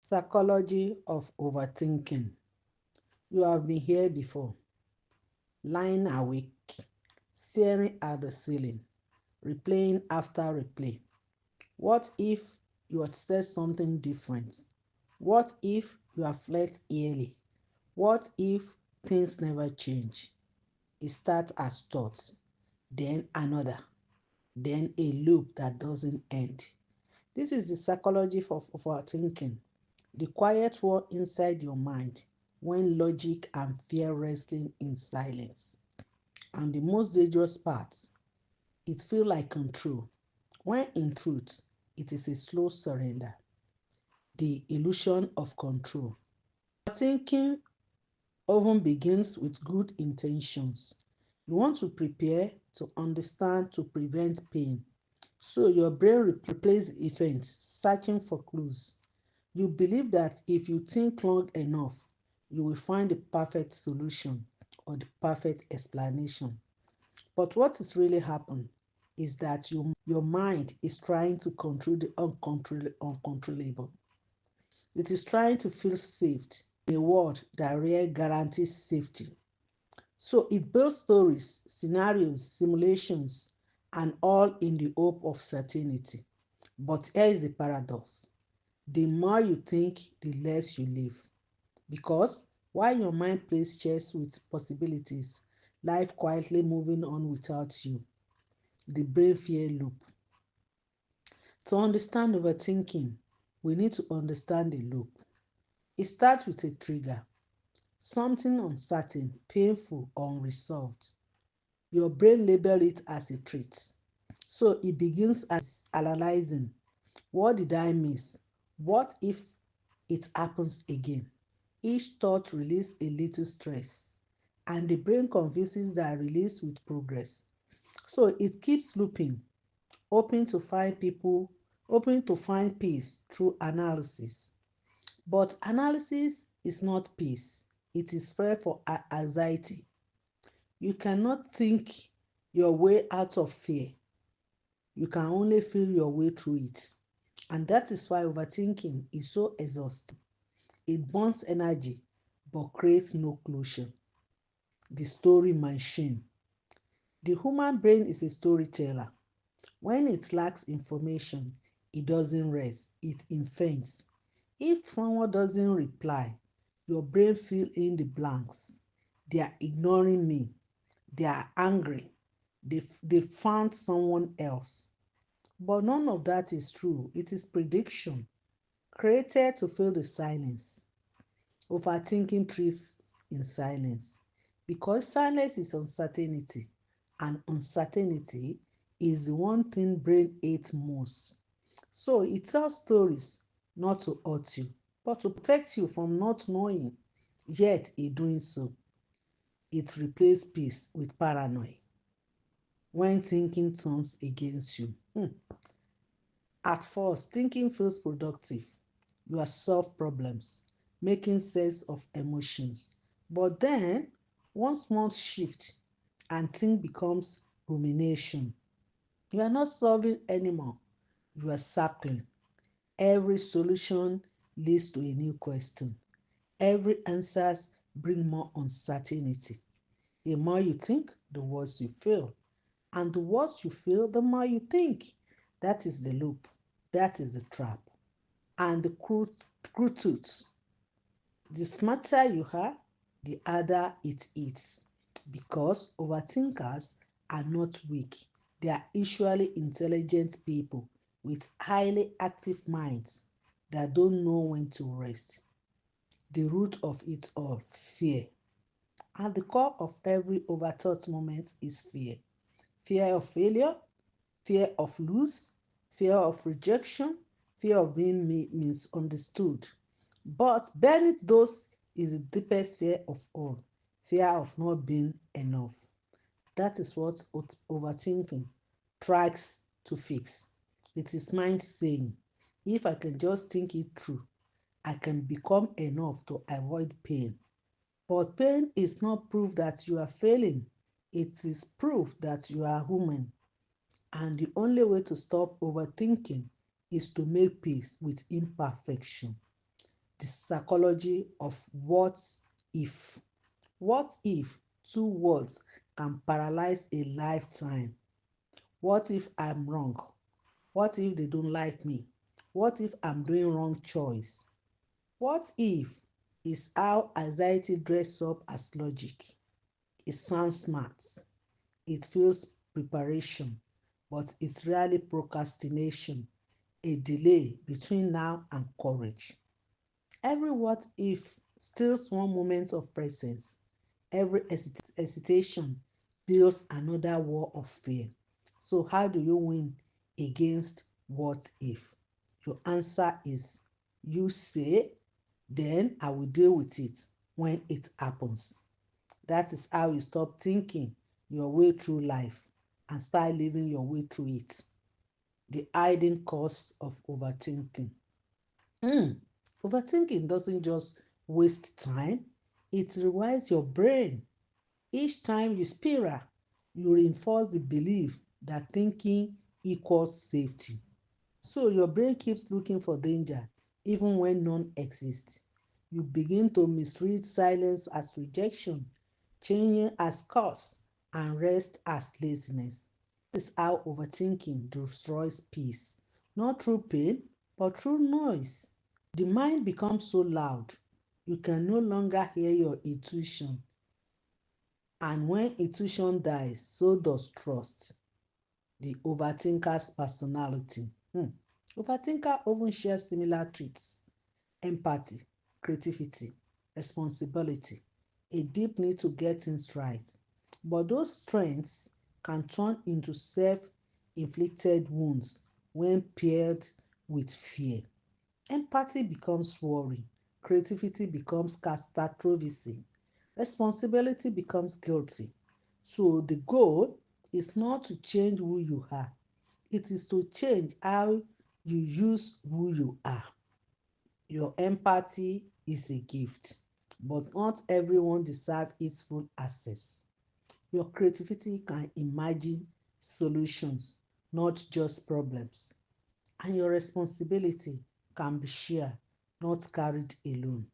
Psychology of overthinking. You have been here before, lying awake, staring at the ceiling, replaying after replay. What if you had said something different? What if you have fled early? What if things never change? It starts as thoughts, then another, then a loop that doesn't end. This is the psychology of overthinking, the quiet war inside your mind when logic and fear wrestling in silence. And the most dangerous part, it feels like control, when in truth, it is a slow surrender, the illusion of control. Thinking often begins with good intentions. You want to prepare, to understand, to prevent pain. So your brain replays events, searching for clues. You believe that if you think long enough, you will find the perfect solution or the perfect explanation. But what is really happening is that your mind is trying to control the uncontrollable. It is trying to feel safe in a world that rarely guarantees safety. So it builds stories, scenarios, simulations, and all in the hope of certainty. But here is the paradox. The more you think, the less you live. Because while your mind plays chess with possibilities, life quietly moving on without you. The brain fear loop. To understand overthinking, we need to understand the loop. It starts with a trigger, something uncertain, painful, or unresolved. Your brain labels it as a threat. So it begins as analyzing, what did I miss? What if it happens again? Each thought releases a little stress, and the brain confuses that release with progress. So it keeps looping, hoping to find people, hoping to find peace through analysis. But analysis is not peace, it is fair for anxiety. You cannot think your way out of fear. You can only feel your way through it. And that is why overthinking is so exhausting. It burns energy but creates no closure. The story machine. The human brain is a storyteller. When it lacks information, it doesn't rest, it invents. If someone doesn't reply, your brain fills in the blanks. They are ignoring me. They are angry. They found someone else. But none of that is true. It is prediction, created to fill the silence. Overthinking thrives in silence because silence is uncertainty, and uncertainty is the one thing brain hates most. So it tells stories not to hurt you, but to protect you from not knowing. Yet in doing so, it replaces peace with paranoia when thinking turns against you. At first, thinking feels productive. You are solve problems, making sense of emotions. But then, one small shift and thing becomes rumination. You are not solving anymore. You are circling. Every solution leads to a new question. Every answer brings more uncertainty. The more you think, the worse you feel. And the worse you feel, the more you think. That is the loop. That is the trap. And the cruel truth, the smarter you are, the harder it is. Because overthinkers are not weak. They are usually intelligent people with highly active minds that don't know when to rest. The root of it all, fear. At the core of every overthought moment is fear. Fear of failure, fear of lose, fear of rejection, fear of being misunderstood. But beneath those is the deepest fear of all, fear of not being enough. That is what overthinking tries to fix. It is mind saying, if I can just think it through, I can become enough to avoid pain. But pain is not proof that you are failing. It is proof that you are human. And the only way to stop overthinking is to make peace with imperfection. The psychology of what if. What if two words can paralyze a lifetime? What if I'm wrong? What if they don't like me? What if I'm doing wrong choice? What if is how anxiety dress up as logic. It sounds smart. It feels preparation, but it's really procrastination, a delay between now and courage. Every what if steals one moment of presence. Every hesitation builds another wall of fear. So how do you win against what if? Your answer is you say, then I will deal with it when it happens. That is how you stop thinking your way through life and start living your way through it. The hiding cost of overthinking. Overthinking doesn't just waste time, it rewires your brain. Each time you spiral, you reinforce the belief that thinking equals safety. So your brain keeps looking for danger even when none exists. You begin to misread silence as rejection, changing as cause, and rest as laziness. This is how overthinking destroys peace, not through pain, but through noise. The mind becomes so loud, you can no longer hear your intuition. And when intuition dies, so does trust. The overthinker's personality. Overthinker often shares similar traits: empathy, creativity, responsibility, a deep need to get things right. But those strengths can turn into self-inflicted wounds when paired with fear. Empathy becomes worry, creativity becomes catastrophism, responsibility becomes guilty. So the goal is not to change who you are, it is to change how you use who you are. Your empathy is a gift, but not everyone deserves its full access. Your creativity can imagine solutions, not just problems. And your responsibility can be shared, not carried alone.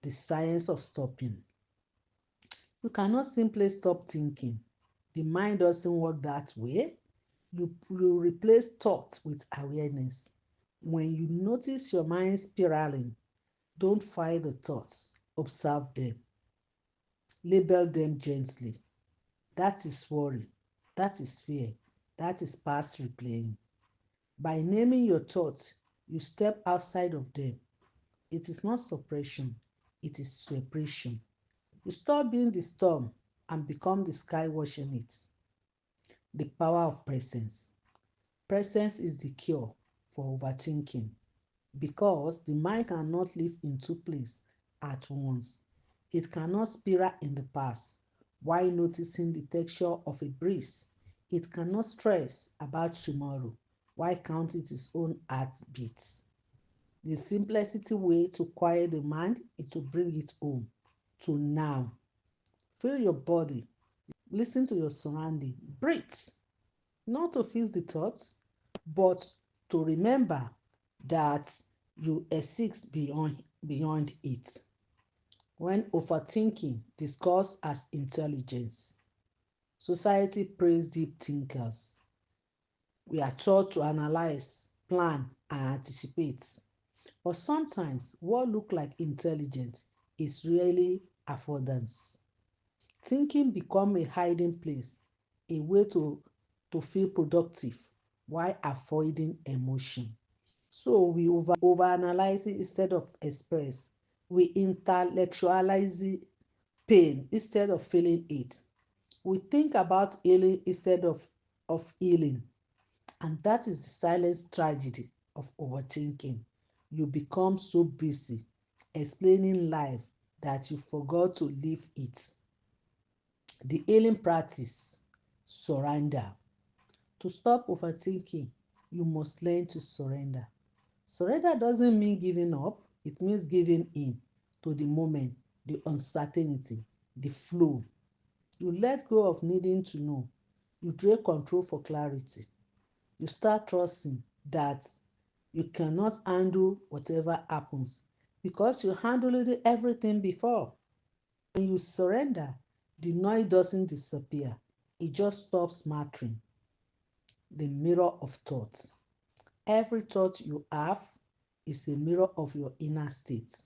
The science of stopping. You cannot simply stop thinking. The mind doesn't work that way. You replace thoughts with awareness. When you notice your mind spiraling, don't fight the thoughts, observe them, label them gently. That is worry, that is fear, that is past replaying. By naming your thoughts, you step outside of them. It is not suppression, it is separation. You stop being the storm and become the sky watching it. The power of presence. Presence is the cure for overthinking because the mind cannot live in two places at once. It cannot spiral in the past while noticing the texture of a breeze. It cannot stress about tomorrow while counting its own heartbeats. The simplicity way to quiet the mind is to bring it home to now. Feel your body, listen to your surrounding, breathe, not to fix the thoughts, but to remember that you exist beyond it. When overthinking discussed as intelligence, society praise deep thinkers. We are taught to analyze, plan, and anticipate. But sometimes what looks like intelligence is really affordance. Thinking become a hiding place, a way to feel productive while avoiding emotion. So we overanalyze it instead of express. We intellectualize pain instead of feeling it. We think about healing instead of healing. And that is the silent tragedy of overthinking. You become so busy explaining life that you forgot to live it. The healing practice, surrender. To stop overthinking, you must learn to surrender. Surrender doesn't mean giving up, it means giving in to the moment, the uncertainty, the flow. You let go of needing to know. You take control for clarity. You start trusting that you cannot handle whatever happens. because you handled everything before. When you surrender, the noise doesn't disappear. It just stops mattering. The mirror of thoughts. Every thought you have is a mirror of your inner state.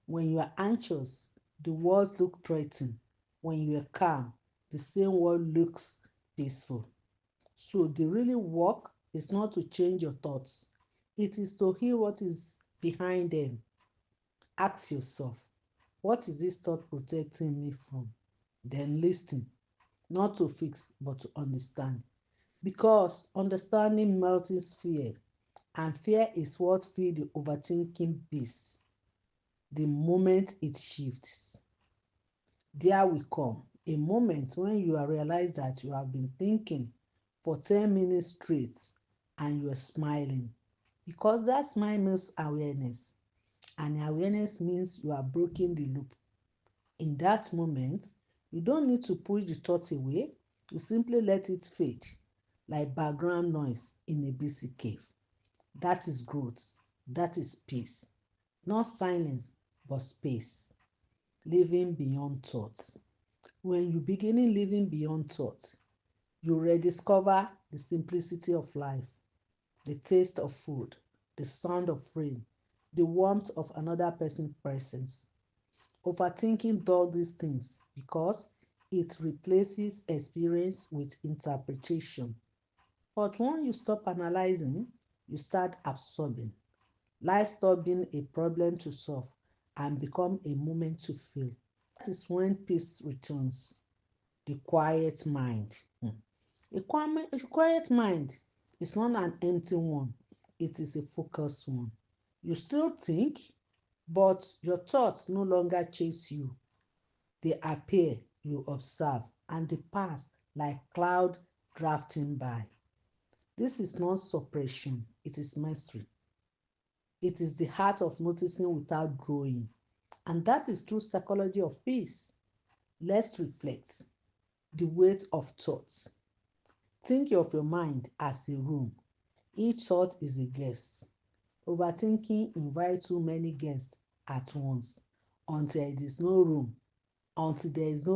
When you are anxious, the world looks threatening. When you are calm, the same world looks peaceful. So the really work is not to change your thoughts. It is to hear what is behind them. Ask yourself, what is this thought protecting me from? Then listen, not to fix, but to understand. Because understanding melts fear, and fear is what feeds the overthinking beast. The moment it shifts, there will come a moment when you realize that you have been thinking for 10 minutes straight and you are smiling. Because that smile means awareness, and awareness means you are breaking the loop. In that moment, you don't need to push the thought away, you simply let it fade like background noise in a busy cave. That is growth. That is peace. Not silence, but space. Living beyond thoughts. When you begin living beyond thoughts, you rediscover the simplicity of life, the taste of food, the sound of rain, the warmth of another person's presence. Overthinking does these things because it replaces experience with interpretation. But when you stop analyzing, you start absorbing. Life stops being a problem to solve and become a moment to feel. That is when peace returns. The quiet mind. A quiet mind is not an empty one. It is a focused one. You still think, but your thoughts no longer chase you. They appear, you observe, and they pass like cloud drafting by. This is not suppression, it is mastery. It is the heart of noticing without growing. And that is true psychology of peace. Let's reflect. The weight of thoughts. Think of your mind as a room. Each thought is a guest. Overthinking invites too many guests at once until there is no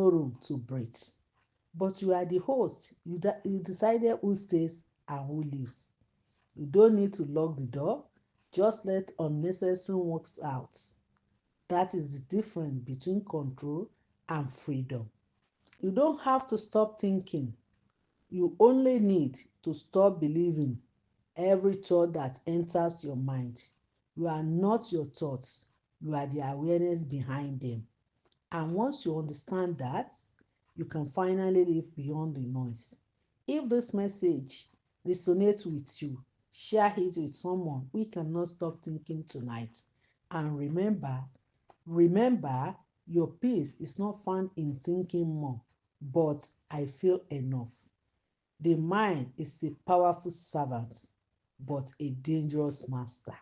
room to breathe. But you are the host. You decided who stays and who leaves. You don't need to lock the door. Just let unnecessary works out. That is the difference between control and freedom. You don't have to stop thinking. You only need to stop believing every thought that enters your mind. You are not your thoughts. You are the awareness behind them. And once you understand that, you can finally live beyond the noise. If this message resonates with you, share it with someone who cannot stop thinking tonight. And remember, your peace is not found in thinking more, but I feel enough. The mind is a powerful servant, but a dangerous master.